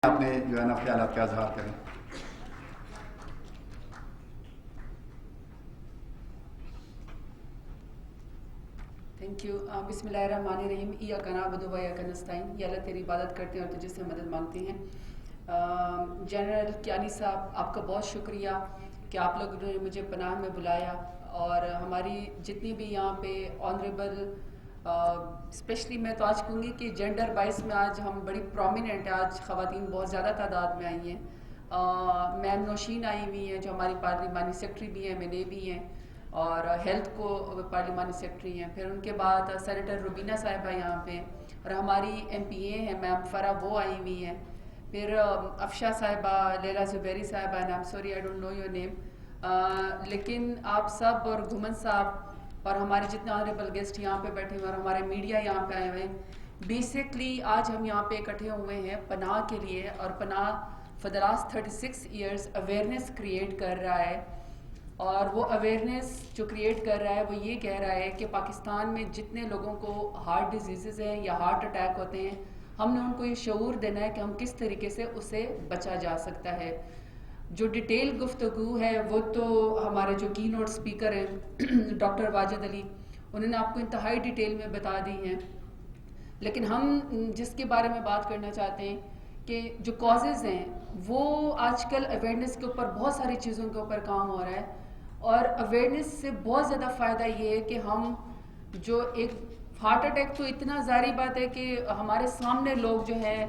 اپنے جو ہے نا خیالات کا اظہار کریں. Thank you. بسم اللہ الرحمن الرحیم. ایاک نعبد و ایاک نستعین. یا اللہ تیری عبادت کرتے ہیں اور تجھ سے مدد مانگتے ہیں. جنرل کیانی صاحب آپ کا بہت شکریہ کہ آپ لوگوں نے مجھے پناہ میں بلایا, اور ہماری جتنی بھی یہاں پہ آنریبل اسپیشلی میں تو آج کہوں گی کہ جینڈر وائز میں آج ہم بڑی پرومیننٹ ہیں. آج خواتین بہت زیادہ تعداد میں آئی ہیں. میم نوشین آئی ہوئی ہیں جو ہماری پارلیمانی سیکرٹری بھی ہیں, مینے بھی ہیں, اور ہیلتھ کو پارلیمانی سیکرٹری ہیں. پھر ان کے بعد سینیٹر روبینہ صاحبہ یہاں پہ, اور ہماری ایم پی اے ہیں میم فرح, وہ آئی ہوئی ہیں. پھر افشا صاحبہ, لیلا زبیری صاحبہ, and I am sorry I don't know your name. لیکن آپ سب اور گھومن صاحب اور ہمارے جتنے آنریبل گیسٹ یہاں پہ بیٹھے ہوئے اور ہمارے میڈیا یہاں پہ آئے ہوئے ہیں, بیسکلی آج ہم یہاں پہ اکٹھے ہوئے ہیں پناہ کے لیے. اور پناہ for the last 36 years awareness create کر رہا ہے, اور وہ اویئرنیس جو کریٹ کر رہا ہے وہ یہ کہہ رہا ہے کہ پاکستان میں جتنے لوگوں کو ہارٹ ڈیزیزز ہیں یا ہارٹ اٹیک ہوتے ہیں, ہم نے ان کو یہ شعور دینا ہے کہ ہم کس طریقے سے اسے بچا جا سکتا ہے. جو ڈیٹیل گفتگو ہے وہ تو ہمارے جو کی نوٹ اسپیکر ہیں ڈاکٹر واجد علی, انہوں نے آپ کو انتہائی ڈیٹیل میں بتا دی ہیں. لیکن ہم جس کے بارے میں بات کرنا چاہتے ہیں کہ جو کازز ہیں وہ آج کل اویئرنیس کے اوپر بہت ساری چیزوں کے اوپر کام ہو رہا ہے, اور اویئرنیس سے بہت زیادہ فائدہ یہ ہے کہ ہم جو ایک ہارٹ اٹیک تو اتنا ظاہری بات ہے کہ ہمارے سامنے لوگ جو ہیں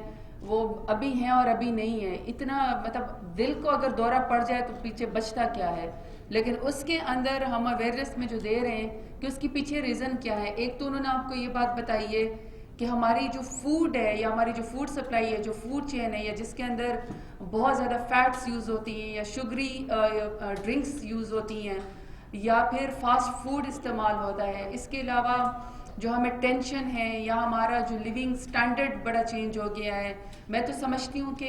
وہ ابھی ہیں اور ابھی نہیں ہیں. اتنا مطلب دل کو اگر دورہ پڑ جائے تو پیچھے بچتا کیا ہے, لیکن اس کے اندر ہم اویئرنیس میں جو دے رہے ہیں کہ اس کے پیچھے ریزن کیا ہے. ایک تو انہوں نے آپ کو یہ بات بتائی ہے کہ ہماری جو فوڈ ہے یا ہماری جو فوڈ سپلائی ہے, جو فوڈ چین ہے, یا جس کے اندر بہت زیادہ فیٹس یوز ہوتی ہیں یا شگری ڈرنکس یوز ہوتی ہیں یا پھر فاسٹ فوڈ استعمال ہوتا ہے. اس کے علاوہ جو ہمیں ٹینشن ہے یا ہمارا جو لیونگ سٹینڈرڈ بڑا چینج ہو گیا ہے. میں تو سمجھتی ہوں کہ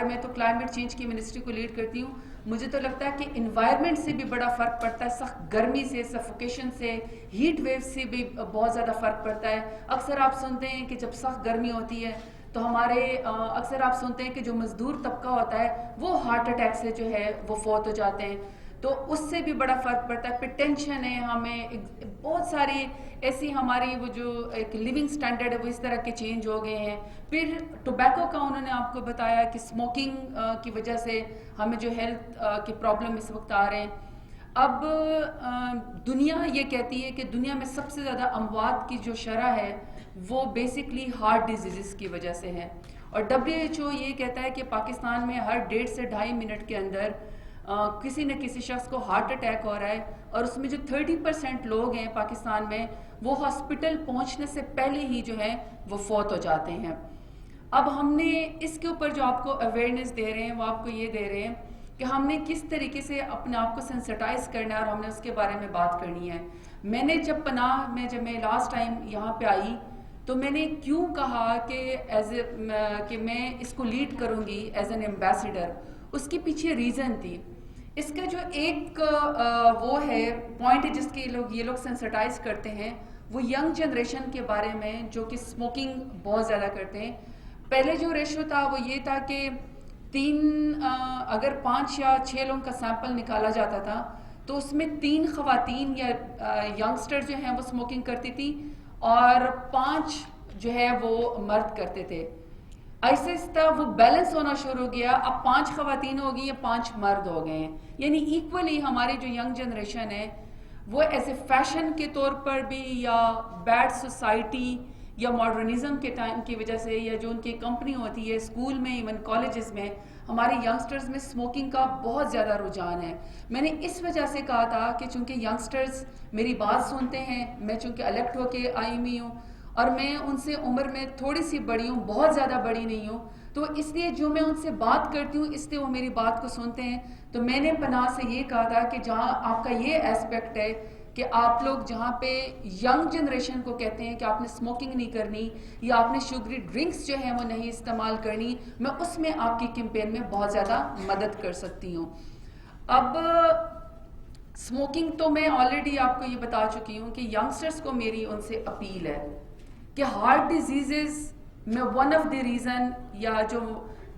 میں تو کلائمیٹ چینج کی منسٹری کو لیڈ کرتی ہوں, مجھے تو لگتا ہے کہ انوائرمنٹ سے بھی بڑا فرق پڑتا ہے, سخت گرمی سے, سفوکیشن سے, ہیٹ ویو سے بھی بہت زیادہ فرق پڑتا ہے. اکثر آپ سنتے ہیں کہ جب سخت گرمی ہوتی ہے تو اکثر آپ سنتے ہیں کہ جو مزدور طبقہ ہوتا ہے وہ ہارٹ اٹیک سے جو ہے وہ فوت ہو جاتے ہیں. تو اس سے بھی بڑا فرق پڑتا ہے. پھر ٹینشن ہے, ہمیں بہت ساری ایسی ہماری وہ جو ایک لیونگ سٹینڈرڈ ہے وہ اس طرح کے چینج ہو گئے ہیں. پھر ٹوبیکو کا انہوں نے آپ کو بتایا کہ اسموکنگ کی وجہ سے ہمیں جو ہیلتھ کے پرابلم اس وقت آ رہے ہیں. اب دنیا یہ کہتی ہے کہ دنیا میں سب سے زیادہ اموات کی جو شرح ہے وہ بیسکلی ہارٹ ڈیزیزز کی وجہ سے ہے, اور WHO یہ کہتا ہے کہ پاکستان میں ہر 1.5 سے 2.5 منٹ کے اندر کسی نہ کسی شخص کو ہارٹ اٹیک ہو رہا ہے, اور اس میں جو 30% لوگ ہیں پاکستان میں وہ ہاسپٹل پہنچنے سے پہلے ہی جو ہے وہ فوت ہو جاتے ہیں. اب ہم نے اس کے اوپر جو آپ کو اویئرنیس دے رہے ہیں وہ آپ کو یہ دے رہے ہیں کہ ہم نے کس طریقے سے اپنے آپ کو سینسٹائز کرنا ہے, اور ہم نے اس کے بارے میں بات کرنی ہے. میں نے جب پناہ میں جب میں لاسٹ ٹائم یہاں پہ آئی تو میں نے کیوں کہا کہ میں اس کو لیڈ کروں گی ایز این ایمبیسیڈر, اس کے پیچھے ریزن تھی. اس کا جو ایک وہ ہے پوائنٹ ہے جس کے یہ لوگ سینسٹائز کرتے ہیں, وہ ینگ جنریشن کے بارے میں جو کہ اسموکنگ بہت زیادہ کرتے ہیں. پہلے جو ریشو تھا وہ یہ تھا کہ اگر 5 یا 6 لوگوں کا سیمپل نکالا جاتا تھا تو اس میں 3 خواتین یا ینگسٹر جو ہیں وہ اسموکنگ کرتی تھی اور 5 جو ہے وہ مرد کرتے تھے. ایسے آہستہ وہ بیلنس ہونا شروع ہو گیا, اب 5 خواتین ہو گئی یا 5 مرد ہو گئے ہیں. یعنی ایکولی ہماری جو ینگ جنریشن ہے وہ ایز اے فیشن کے طور پر بھی یا بیڈ سوسائٹی یا ماڈرنزم کے ٹائم کی وجہ سے یا جو ان کی کمپنی ہوتی ہے اسکول میں ایون کالجز میں ہمارے ینگسٹرز میں اسموکنگ کا بہت زیادہ رجحان ہے. میں نے اس وجہ سے کہا تھا کہ چونکہ ینگسٹرز میری بات سنتے ہیں, میں چونکہ الیکٹ ہو کے آئی ہوئی ہوں اور میں ان سے عمر میں تھوڑی سی بڑی ہوں, بہت زیادہ بڑی نہیں ہوں, تو اس لیے جو میں ان سے بات کرتی ہوں اس لیے وہ میری بات کو سنتے ہیں. تو میں نے پناہ سے یہ کہا تھا کہ جہاں آپ کا یہ ایسپیکٹ ہے کہ آپ لوگ جہاں پہ ینگ جنریشن کو کہتے ہیں کہ آپ نے اسموکنگ نہیں کرنی یا آپ نے شوگری ڈرنکس جو ہیں وہ نہیں استعمال کرنی, میں اس میں آپ کی کیمپین میں بہت زیادہ مدد کر سکتی ہوں. اب اسموکنگ تو میں آلریڈی آپ کو یہ بتا چکی ہوں کہ ینگسٹرز کو میری ان سے اپیل ہے کہ ہارٹ ڈیزیزز میں ون آف دی ریزن یا جو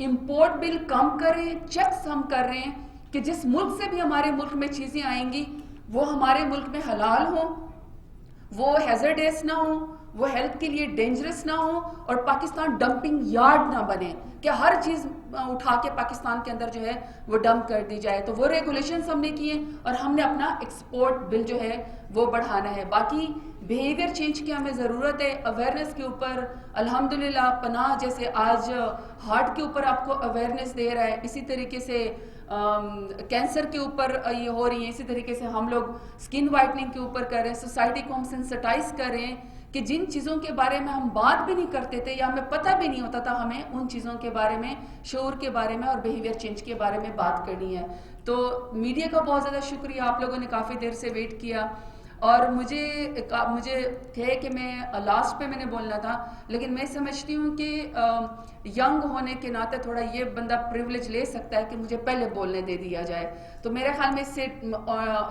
امپورٹ بل کم کریں, چیکس ہم کر رہے ہیں کہ جس ملک سے بھی ہمارے ملک میں چیزیں آئیں گی وہ ہمارے ملک میں حلال ہوں, وہ ہیزرڈیس نہ ہوں, وہ ہیلتھ کے لیے ڈینجرس نہ ہوں, اور پاکستان ڈمپنگ یارڈ نہ بنے کہ ہر چیز اٹھا کے پاکستان کے اندر جو ہے وہ ڈمپ کر دی جائے. تو وہ ریگولیشنز ہم نے کیے اور ہم نے اپنا ایکسپورٹ بل جو ہے وہ بڑھانا ہے. باقی بیہیویئر چینج کی ہمیں ضرورت ہے. اویئرنیس کے اوپر الحمدللہ پناہ جیسے آج ہارٹ کے اوپر آپ کو اویئرنیس دے رہا ہے, اسی طریقے سے کینسر کے اوپر یہ ہو رہی ہیں, اسی طریقے سے ہم لوگ اسکن وائٹننگ کے اوپر کر رہے ہیں, سوسائٹی کو ہم سینسٹائز کر رہے ہیں کہ جن چیزوں کے بارے میں ہم بات بھی نہیں کرتے تھے یا ہمیں پتہ بھی نہیں ہوتا تھا, ہمیں ان چیزوں کے بارے میں, شعور کے بارے میں اور بیہیویئر چینج کے بارے میں بات کرنی ہے. تو میڈیا کا بہت زیادہ شکریہ, آپ لوگوں نے کافی دیر سے ویٹ کیا, اور مجھے تھے کہ میں لاسٹ پہ میں نے بولنا تھا, لیکن میں سمجھتی ہوں کہ ینگ ہونے کے ناطے تھوڑا یہ بندہ پریولیج لے سکتا ہے کہ مجھے پہلے بولنے دے دیا جائے. تو میرے خیال میں اس سے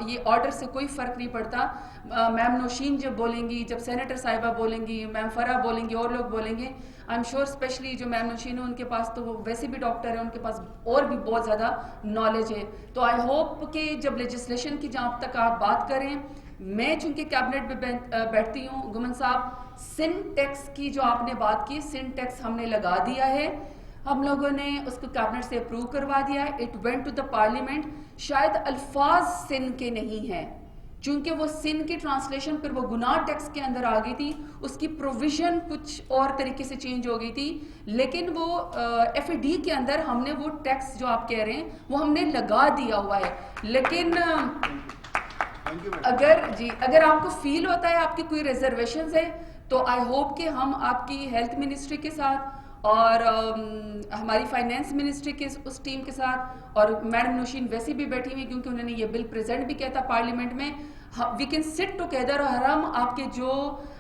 یہ آرڈر سے کوئی فرق نہیں پڑتا. میم نوشین جب بولیں گی, جب سینیٹر صاحبہ بولیں گی, میم فرح بولیں گی, اور لوگ بولیں گے, آئی ایم شیور اسپیشلی جو میم نوشین ہے ان کے پاس تو وہ ویسے بھی ڈاکٹر ہیں, ان کے پاس اور بھی بہت زیادہ نالج ہے. تو آئی ہوپ کہ جب لیجسلیشن کی جہاں تک آپ بات کریں, میں چونکہ کیبنٹ میں بیٹھتی ہوں, گمن صاحب سن ٹیکس کی جو آپ نے بات کی, سن ٹیکس ہم نے لگا دیا ہے, ہم لوگوں نے اس کو کیبنٹ سے اپروو کروا دیا ہے. It went to the parliament. شاید الفاظ سن کے نہیں ہیں, چونکہ وہ سن کی ٹرانسلیشن پھر وہ گناہ ٹیکس کے اندر آ گئی تھی, اس کی پروویژن کچھ اور طریقے سے چینج ہو گئی تھی, لیکن وہ ایف اے ڈی کے اندر ہم نے وہ ٹیکس جو آپ کہہ رہے ہیں وہ ہم نے لگا دیا ہوا ہے. لیکن اگر آپ کو فیل ہوتا ہے آپ کی کوئی ریزرویشنز ہے تو آئی ہوپ کہ ہم آپ کی ہیلتھ منسٹری کے ساتھ اور ہماری فائنینس منسٹری کے اس ٹیم کے ساتھ, اور میڈم نوشین ویسے بھی بیٹھی ہوئی کیونکہ انہوں نے یہ بل پریزنٹ بھی کیا تھا پارلیمنٹ میں, وی کین سٹ ٹوگیدر اور ہم آپ کے جو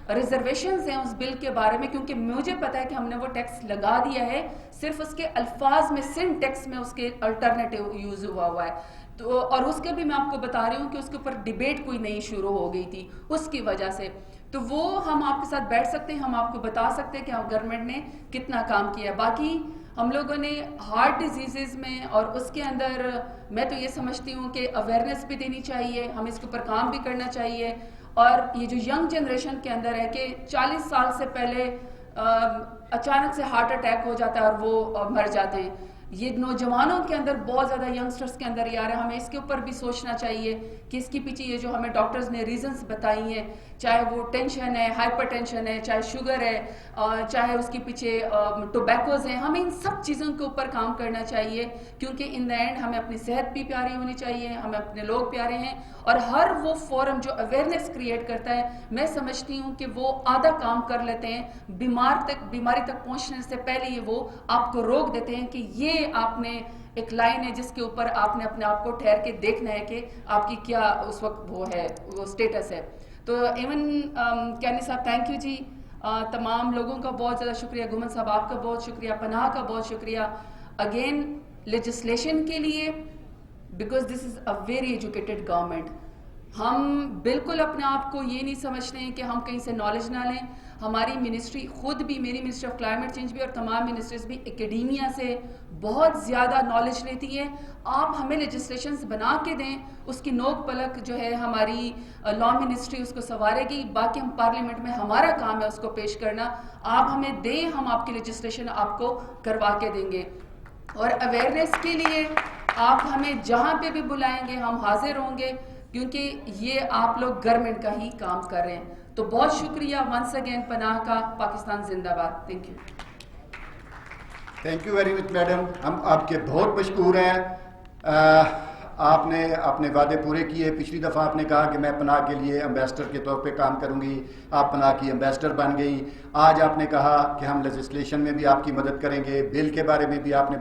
ریزرویشنز ہیں اس بل کے بارے میں, کیونکہ مجھے پتا ہے کہ ہم نے وہ ٹیکس لگا دیا ہے, صرف اس کے الفاظ میں سن ٹیکس میں اس کے الٹرنیٹیو یوز ہوا ہے. تو اور اس کے بھی میں آپ کو بتا رہی ہوں کہ اس کے اوپر ڈیبیٹ کوئی نئی شروع ہو گئی تھی اس کی وجہ سے. تو وہ ہم آپ کے ساتھ بیٹھ سکتے ہیں, ہم آپ کو بتا سکتے ہیں کہ گورنمنٹ نے کتنا کام کیا ہے. باقی ہم لوگوں نے ہارٹ ڈیزیزز میں اور اس کے اندر میں تو یہ سمجھتی ہوں کہ اویئرنیس بھی دینی چاہیے, ہمیں اس کے اوپر کام بھی کرنا چاہیے. اور یہ جو ینگ جنریشن کے اندر ہے کہ 40 سال سے پہلے اچانک سے ہارٹ اٹیک ہو جاتا ہے اور وہ مر جاتے ہیں, یہ نوجوانوں کے اندر بہت زیادہ ینگسٹرز کے اندر یہ آ رہا ہے. ہمیں اس کے اوپر بھی سوچنا چاہیے کہ اس کے پیچھے یہ جو ہمیں ڈاکٹرز نے ریزنز بتائی ہیں, چاہے وہ ٹینشن ہے, ہائپر ٹینشن ہے, چاہے شوگر ہے, چاہے اس کے پیچھے ٹوبیکوز ہیں, ہمیں ان سب چیزوں کے اوپر کام کرنا چاہیے, کیونکہ ان دا اینڈ ہمیں اپنی صحت بھی پیاری ہونی چاہیے, ہمیں اپنے لوگ پیارے ہیں. اور ہر وہ فورم جو اویئرنیس کریٹ کرتا ہے, میں سمجھتی ہوں کہ وہ آدھا کام کر لیتے ہیں, بیماری تک پہنچنے سے پہلے یہ وہ آپ کو روک دیتے ہیں کہ یہ آپ نے ایک لائن ہے جس کے اوپر آپ نے اپنے آپ کو ٹھہر کے دیکھنا ہے کہ آپ کی کیا اس وقت وہ ہے, وہ سٹیٹس ہے. تو ایون کیانی صاحب تھینک یو جی, تمام لوگوں کا بہت زیادہ شکریہ, گمن صاحب آپ کا بہت شکریہ, پناہ کا بہت شکریہ اگین لیجسلیشن کے لیے, because this is a very educated government. ہم بالکل اپنے آپ کو یہ نہیں سمجھتے ہیں کہ ہم کہیں سے نالج نہ لیں. ہماری منسٹری خود بھی, میری منسٹری آف کلائمیٹ چینج بھی اور تمام منسٹریز بھی اکیڈیمیا سے بہت زیادہ نالج لیتی ہیں. آپ ہمیں لیجسلیشنز بنا کے دیں, اس کی نوک پلک جو ہے ہماری لا منسٹری اس کو سنوارے گی, باقی ہم پارلیمنٹ میں ہمارا کام ہے اس کو پیش کرنا. آپ ہمیں دیں, ہم آپ کی لیجسلیشن آپ کو کروا کے دیں گے. اور اویئرنیس کے لیے آپ ہمیں جہاں پہ بھی بلائیں گے ہم حاضر ہوں گے, کیونکہ یہ آپ لوگ گورنمنٹ کا ہی کام کر رہے ہیں. تو بہت شکریہ ونس اگین پناہ کا. پاکستان زندہ باد. Thank you. Thank you very much madam, ہم آپ کے بہت مشکور ہیں. آپ نے اپنے وعدے پورے کیے. پچھلی دفعہ آپ نے کہا کہ میں پناہ کے لیے امبیسڈر کے طور پہ کام کروں گی, آپ پناہ کی امبیسڈر بن گئی. آج آپ نے کہا کہ ہم لیجسلیشن میں بھی آپ کی مدد کریں گے, بل کے بارے میں بھی آپ نے